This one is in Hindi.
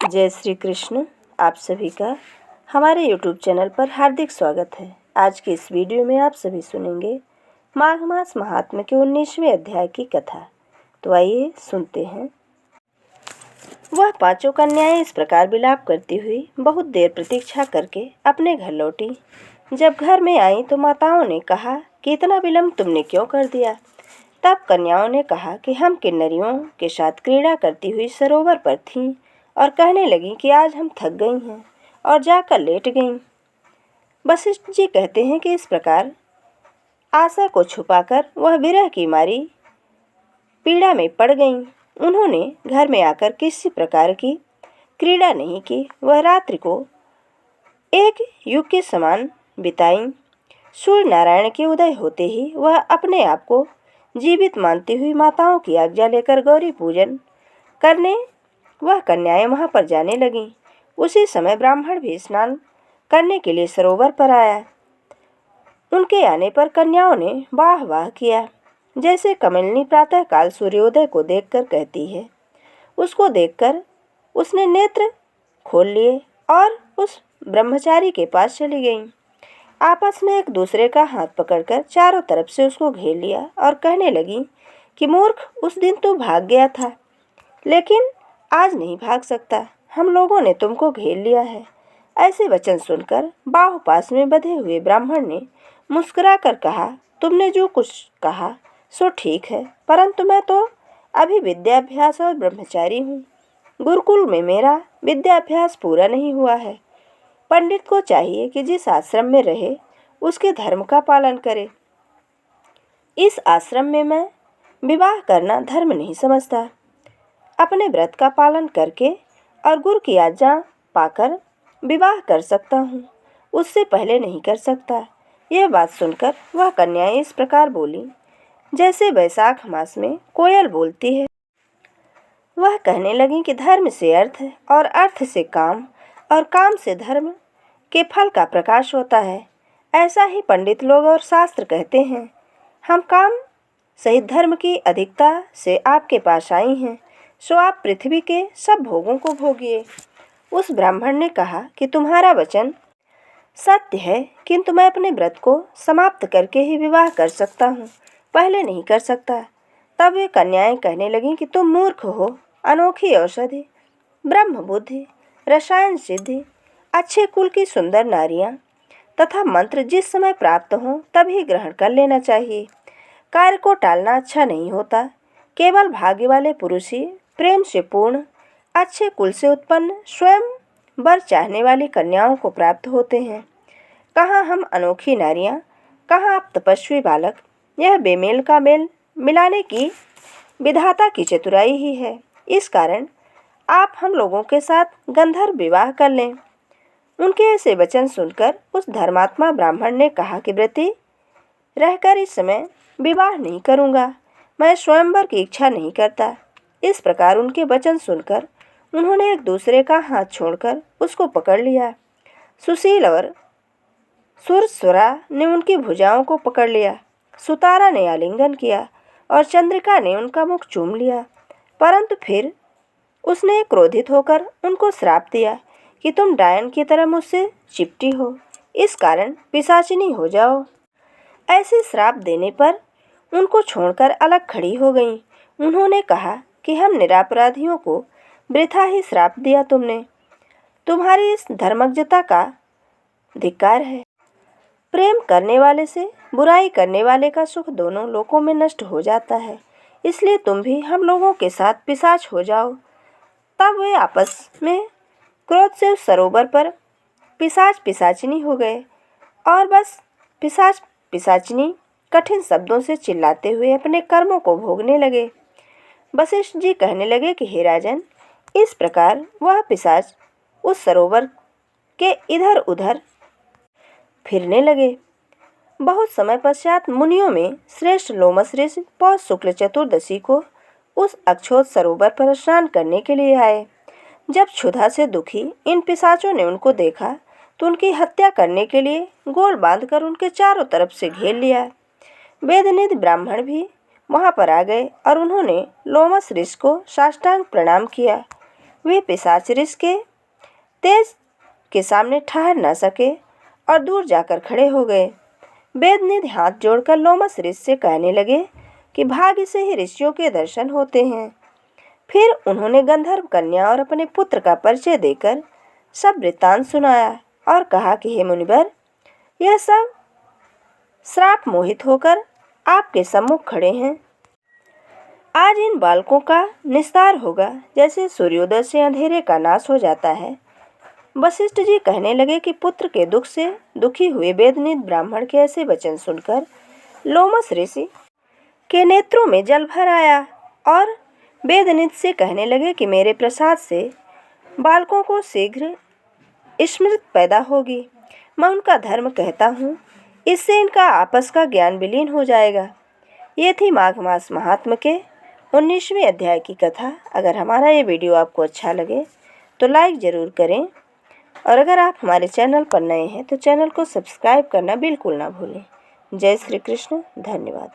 जय श्री कृष्ण। आप सभी का हमारे YouTube चैनल पर हार्दिक स्वागत है। आज की इस वीडियो में आप सभी सुनेंगे माघ मास महात्म्य के 19वें अध्याय की कथा। तो आइए सुनते हैं। वह पांचों कन्याएं इस प्रकार विलाप करती हुई बहुत देर प्रतीक्षा करके अपने घर लौटी। जब घर में आई तो माताओं ने कहा कि इतना विलम्ब तुमने क्यों कर दिया। तब कन्याओं ने कहा कि हम किन्नरियों के साथ क्रीड़ा करती हुई सरोवर पर थीं और कहने लगी कि आज हम थक गई हैं और जाकर लेट गईं। वशिष्ठ जी कहते हैं कि इस प्रकार आशा को छुपाकर वह विरह की मारी पीड़ा में पड़ गईं। उन्होंने घर में आकर किसी प्रकार की क्रीड़ा नहीं की। वह रात्रि को एक युग के समान बिताई। सूर्य नारायण के उदय होते ही वह अपने आप को जीवित मानती हुई माताओं की आज्ञा लेकर गौरी पूजन करने वह कन्याएं वहां पर जाने लगीं। उसी समय ब्राह्मण भी स्नान करने के लिए सरोवर पर आया। उनके आने पर कन्याओं ने वाह वाह किया। जैसे कमलिनी प्रातःकाल सूर्योदय को देखकर कहती है, उसको देखकर उसने नेत्र खोल लिए और उस ब्रह्मचारी के पास चली गईं। आपस में एक दूसरे का हाथ पकड़कर चारों तरफ से उसको घेर लिया और कहने लगी कि मूर्ख, उस दिन तू भाग गया था, लेकिन आज नहीं भाग सकता। हम लोगों ने तुमको घेर लिया है। ऐसे वचन सुनकर बाहुपास में बंधे हुए ब्राह्मण ने मुस्कुराकर कहा, तुमने जो कुछ कहा सो ठीक है, परंतु मैं तो अभी विद्याभ्यास और ब्रह्मचारी हूँ। गुरुकुल में मेरा विद्याभ्यास पूरा नहीं हुआ है। पंडित को चाहिए कि जिस आश्रम में रहे उसके धर्म का पालन करे। इस आश्रम में मैं विवाह करना धर्म नहीं समझता। अपने व्रत का पालन करके और गुरु की आज्ञा पाकर विवाह कर सकता हूँ, उससे पहले नहीं कर सकता। यह बात सुनकर वह कन्याएं इस प्रकार बोली जैसे वैशाख मास में कोयल बोलती है। वह कहने लगी कि धर्म से अर्थ और अर्थ से काम और काम से धर्म के फल का प्रकाश होता है। ऐसा ही पंडित लोग और शास्त्र कहते हैं। हम काम सहित धर्म की अधिकता से आपके पास आई हैं, सो आप पृथ्वी के सब भोगों को भोगिए। उस ब्राह्मण ने कहा कि तुम्हारा वचन सत्य है, किंतु मैं अपने व्रत को समाप्त करके ही विवाह कर सकता हूँ, पहले नहीं कर सकता। तब वे कन्याएं कहने लगीं कि तुम मूर्ख हो। अनोखी औषधि, ब्रह्म बुद्धि, रसायन सिद्धि, अच्छे कुल की सुंदर नारियां तथा मंत्र जिस समय प्राप्त हो तभी ग्रहण कर लेना चाहिए। कार्य को टालना अच्छा नहीं होता। केवल भाग्य वाले पुरुष ही प्रेम से पूर्ण अच्छे कुल से उत्पन्न स्वयं वर चाहने वाली कन्याओं को प्राप्त होते हैं। कहाँ हम अनोखी नारियां, कहाँ आप तपस्वी बालक। यह बेमेल का मेल मिलाने की विधाता की चतुराई ही है। इस कारण आप हम लोगों के साथ गंधर्व विवाह कर लें। उनके ऐसे वचन सुनकर उस धर्मात्मा ब्राह्मण ने कहा कि व्रती रहकर इस समय विवाह नहीं करूँगा, मैं स्वयंवर की इच्छा नहीं करता। इस प्रकार उनके वचन सुनकर उन्होंने एक दूसरे का हाथ छोड़कर उसको पकड़ लिया। सुशील और सुरसुरा ने उनकी भुजाओं को पकड़ लिया। सुतारा ने आलिंगन किया और चंद्रिका ने उनका मुख चूम लिया। परंतु फिर उसने क्रोधित होकर उनको श्राप दिया कि तुम डायन की तरह मुझसे चिपटी हो, इस कारण पिशाचिनी हो जाओ। ऐसे श्राप देने पर उनको छोड़कर अलग खड़ी हो गईं। उन्होंने कहा कि हम निरपराधियों को वृथा ही श्राप दिया तुमने। तुम्हारी इस धर्मज्ञता का धिक्कार है। प्रेम करने वाले से बुराई करने वाले का सुख दोनों लोकों में नष्ट हो जाता है। इसलिए तुम भी हम लोगों के साथ पिशाच हो जाओ। तब वे आपस में क्रोध से उस सरोवर पर पिशाच पिशाचिनी हो गए और बस पिशाच पिशाचिनी कठिन शब्दों से चिल्लाते हुए अपने कर्मों को भोगने लगे। वशिष्ठ जी कहने लगे कि हे राजन, इस प्रकार वह पिशाच उस सरोवर के इधर उधर फिरने लगे। बहुत समय पश्चात मुनियों में श्रेष्ठ लोमस ऋषि पौष शुक्ल चतुर्दशी को उस अक्षोत सरोवर पर स्नान करने के लिए आए। जब क्षुधा से दुखी इन पिशाचों ने उनको देखा तो उनकी हत्या करने के लिए गोल बांधकर उनके चारों तरफ से घेर लिया। वेदनिधि ब्राह्मण भी वहां पर आ गए और उन्होंने लोमस ऋषि को साष्टांग प्रणाम किया। वे पिशाच ऋषि के तेज के सामने ठहर न सके और दूर जाकर खड़े हो गए। वेदनिधि हाथ जोड़कर लोमस ऋषि से कहने लगे कि भाग्य से ही ऋषियों के दर्शन होते हैं। फिर उन्होंने गंधर्व कन्या और अपने पुत्र का परिचय देकर सब वृत्तांत सुनाया और कहा कि हे मुनिवर, यह सब श्राप मोहित होकर आपके सम्मुख खड़े हैं। आज इन बालकों का निस्तार होगा, जैसे सूर्योदय से अंधेरे का नाश हो जाता है। वशिष्ठ जी कहने लगे कि पुत्र के दुख से दुखी हुए वेदनिधि ब्राह्मण के ऐसे वचन सुनकर लोमस ऋषि के नेत्रों में जल भर आया और वेदनिधि से कहने लगे कि मेरे प्रसाद से बालकों को शीघ्र स्मृति पैदा होगी। मैं उनका धर्म कहता हूँ, इससे इनका आपस का ज्ञान विलीन हो जाएगा। ये थी माघ मास महात्म्य के 19वें अध्याय की कथा। अगर हमारा ये वीडियो आपको अच्छा लगे तो लाइक ज़रूर करें और अगर आप हमारे चैनल पर नए हैं तो चैनल को सब्सक्राइब करना बिल्कुल ना भूलें। जय श्री कृष्ण। धन्यवाद।